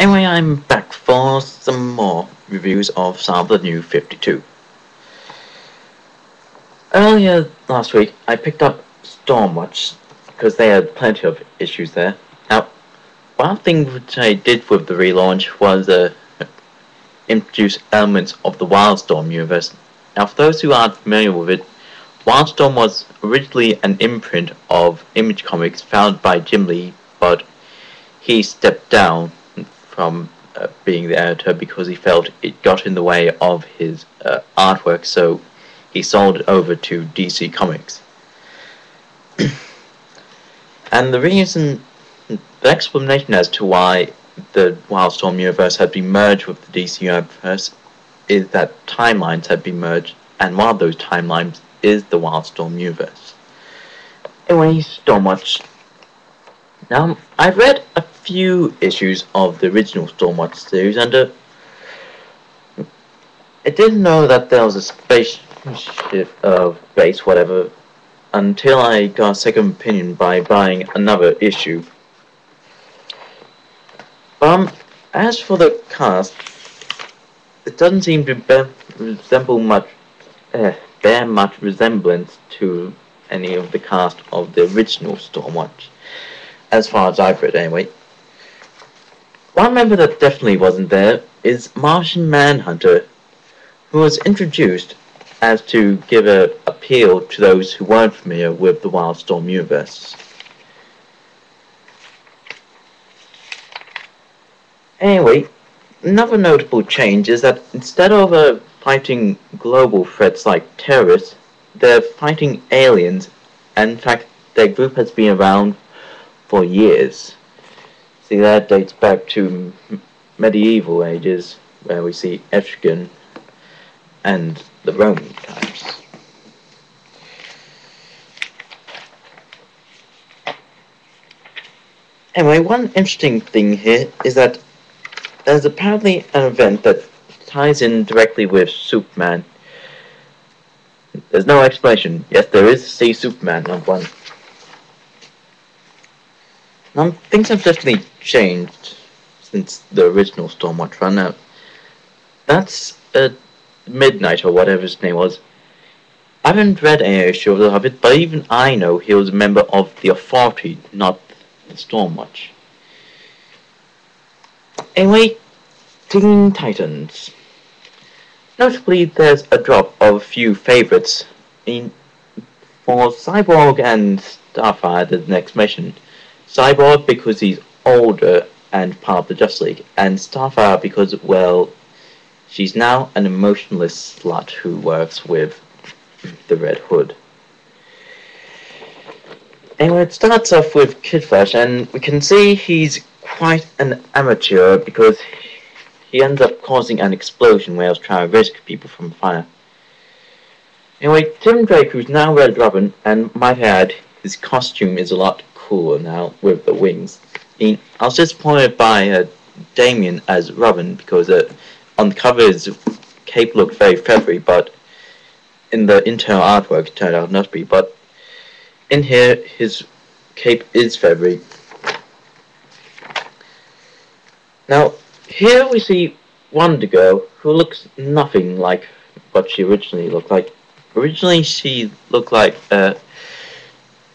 Anyway, I'm back for some more reviews of some of the new 52. Earlier last week, I picked up Stormwatch because they had plenty of issues there. Now, one thing which I did with the relaunch was introduce elements of the Wildstorm universe. Now, for those who aren't familiar with it, Wildstorm was originally an imprint of Image Comics founded by Jim Lee, but he stepped down from being the editor because he felt it got in the way of his artwork, so he sold it over to DC Comics. And the reason, the explanation as to why the Wildstorm universe had been merged with the DC universe is that timelines had been merged, and one of those timelines is the Wildstorm universe. Anyway, Stormwatch. Now, I've read a few issues of the original Stormwatch series, and I didn't know that there was a spaceship, base, whatever, until I got a second opinion by buying another issue. As for the cast, it doesn't seem to bear much resemblance to any of the cast of the original Stormwatch, as far as I've read anyway. One member that definitely wasn't there is Martian Manhunter, who was introduced as to give an appeal to those who weren't familiar with the Wildstorm universe. Anyway, another notable change is that instead of fighting global threats like terrorists, they're fighting aliens, and in fact their group has been around for years. See, that dates back to medieval ages, where we see Etrigan and the Roman times. Anyway, one interesting thing here is that there's apparently an event that ties in directly with Superman. There's no explanation. Yes, there is See Superman #1. Now, things have definitely changed since the original Stormwatch run out. That's Midnight, or whatever his name was. I haven't read any issue of it, but even I know he was a member of the Authority, not the Stormwatch. Anyway, Teen Titans. Notably, there's a drop of a few favorites for Cyborg and Starfire, the next mention. Cyborg because he's older and part of the Justice League, and Starfire because, well, she's now an emotionless slut who works with the Red Hood. Anyway, it starts off with Kid Flash, and we can see he's quite an amateur because he ends up causing an explosion where he was trying to rescue people from fire. Anyway, Tim Drake, who's now Red Robin, and might add, his costume is a lot cooler now with the wings. I was disappointed by Damien as Robin because on the cover his cape looked very feathery, but in the internal artwork it turned out not to be. But in here his cape is feathery. Now here we see Wonder Girl, who looks nothing like what she originally looked like. Originally she looked like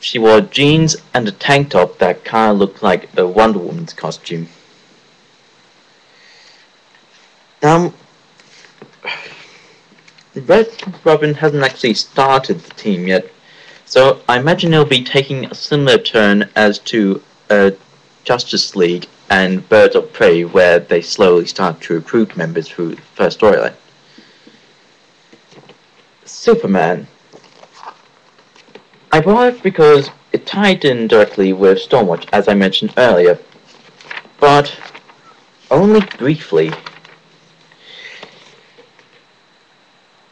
she wore jeans and a tank top that kind of looked like a Wonder Woman's costume. Now, Red Robin hasn't actually started the team yet, so I imagine he'll be taking a similar turn as to Justice League and Birds of Prey, where they slowly start to recruit members through the first storyline. Superman. I bought it because it tied in directly with Stormwatch, as I mentioned earlier, but only briefly.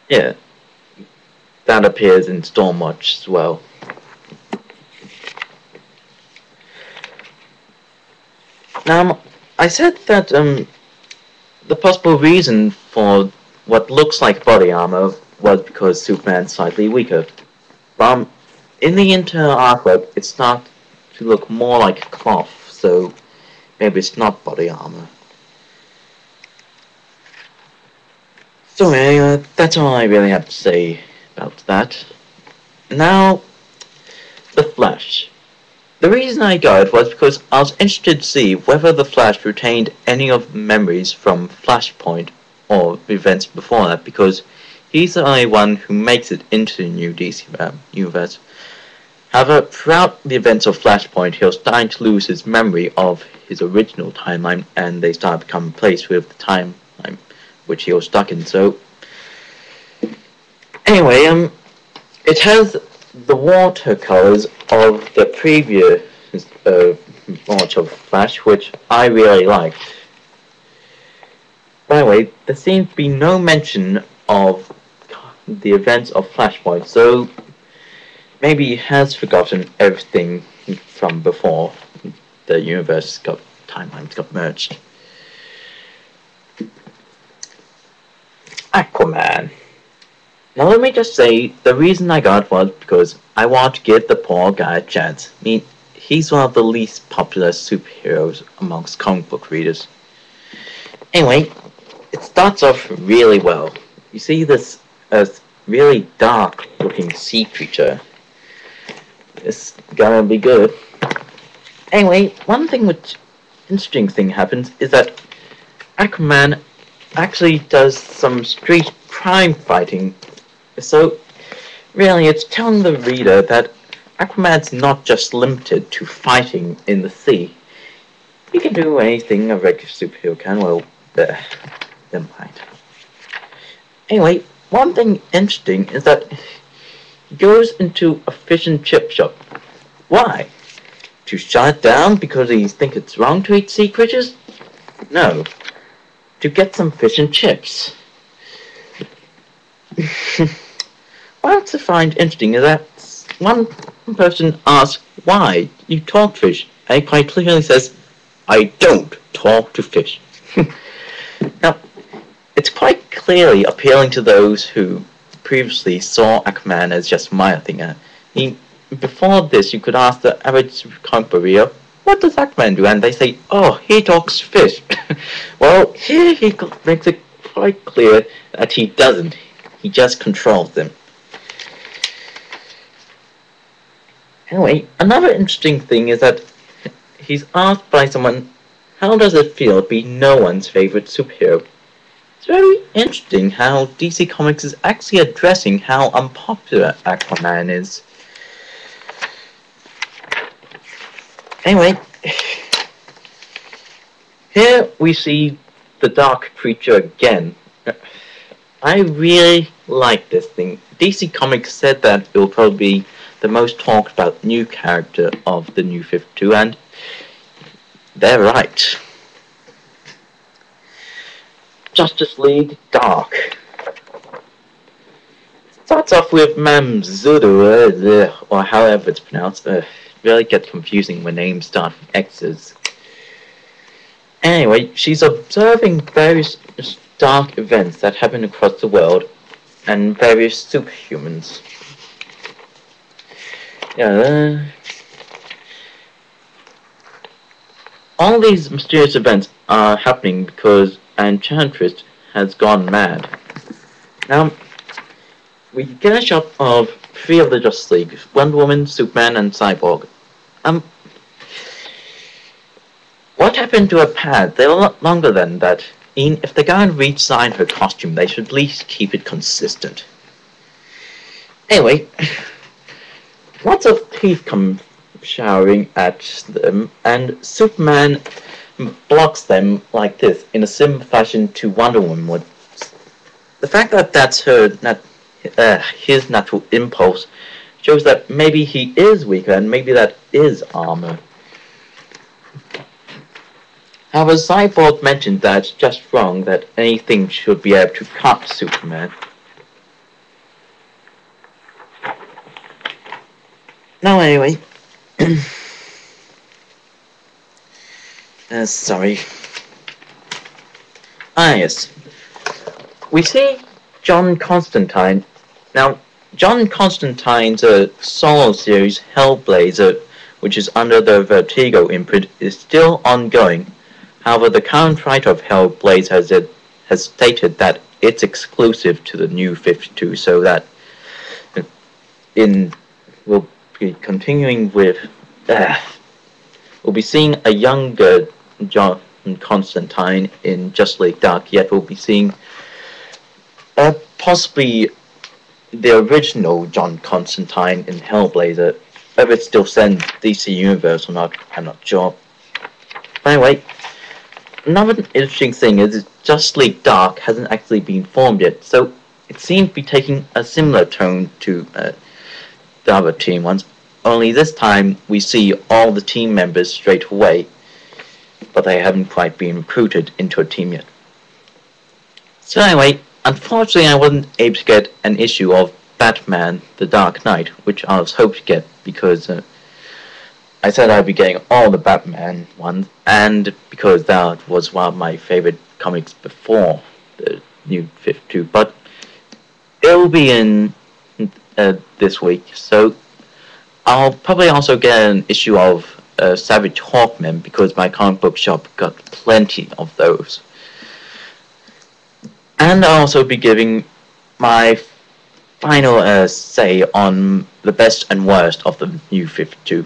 Yeah, that appears in Stormwatch as well. Now, I said that the possible reason for what looks like body armor was because Superman's slightly weaker. But in the internal artwork, it starts to look more like cloth, so maybe it's not body armor. So anyway, that's all I really have to say about that. Now, the Flash. The reason I got it was because I was interested to see whether the Flash retained any of the memories from Flashpoint or events before that, because he's the only one who makes it into the new DC universe. However, throughout the events of Flashpoint, he was starting to lose his memory of his original timeline, and they started to become replaced with the timeline which he was stuck in. So, anyway, it has the watercolors of the previous launch of Flash, which I really liked. By the way, there seems to be no mention of the events of Flashpoint, so maybe he has forgotten everything from before the timelines got merged. Aquaman. Now let me just say, the reason I got it was because I want to give the poor guy a chance. I mean, he's one of the least popular superheroes amongst comic book readers. Anyway, it starts off really well. You see this really dark looking sea creature. It's gonna be good. Anyway, one interesting thing happens is that Aquaman actually does some street crime fighting. So, really, it's telling the reader that Aquaman's not just limited to fighting in the sea. He can do anything a regular superhero can. Well, never mind. Anyway, one thing interesting is that he goes into a fish and chip shop. Why? To shut it down because he thinks it's wrong to eat sea creatures? No. To get some fish and chips. What I find interesting is that one person asks why you talk to fish, and he quite clearly says, I don't talk to fish. Now, it's quite clearly appealing to those who previously saw Aquaman as just a minor thing. Before this, you could ask the average comic book reader, what does Aquaman do? And they say, oh, he talks fish. Well, here he makes it quite clear that he doesn't. He just controls them. Anyway, another interesting thing is that he's asked by someone, how does it feel to be no one's favorite superhero? It's very interesting how DC Comics is actually addressing how unpopular Aquaman is. Anyway, here we see the dark creature again. I really like this thing. DC Comics said that it will probably be the most talked about new character of the New 52, and they're right. Justice League Dark. Starts off with Mamzuru, or however it's pronounced. Really gets confusing when names start with X's. Anyway, she's observing various dark events that happen across the world and various superhumans. All these mysterious events are happening because Enchantress has gone mad. Now, we get a shot of 3 of the Justice League: Wonder Woman, Superman, and Cyborg. What happened to her pad? They were a lot longer than that. If they're going to redesign her costume, they should at least keep it consistent. Anyway, lots of teeth come showering at them, and Superman blocks them like this, in a similar fashion to Wonder Woman would. The fact that that's his natural impulse shows that maybe he is weaker, and maybe that is armor. However, Cyborg mentioned that it's just wrong that anything should be able to cut Superman. Now anyway, sorry. Yes. We see John Constantine. Now, John Constantine's solo series, Hellblazer, which is under the Vertigo imprint, is still ongoing. However, the current writer of Hellblazer has stated that it's exclusive to the new 52, so that we'll be continuing with we'll be seeing a younger John Constantine in Just League Dark, yet we'll be seeing possibly the original John Constantine in Hellblazer. Whether it's still set in DC Universe or not, I'm not sure. But anyway, another interesting thing is Just League Dark hasn't actually been formed yet, so it seems to be taking a similar tone to the other team ones, only this time we see all the team members straight away, but they haven't quite been recruited into a team yet. So anyway, unfortunately I wasn't able to get an issue of Batman The Dark Knight, which I was hoping to get because I said I'd be getting all the Batman ones, and because that was one of my favorite comics before the new 52, but it will be in this week, so I'll probably also get an issue of Savage Hawkman because my comic book shop got plenty of those. And I'll also be giving my final say on the best and worst of the new 52.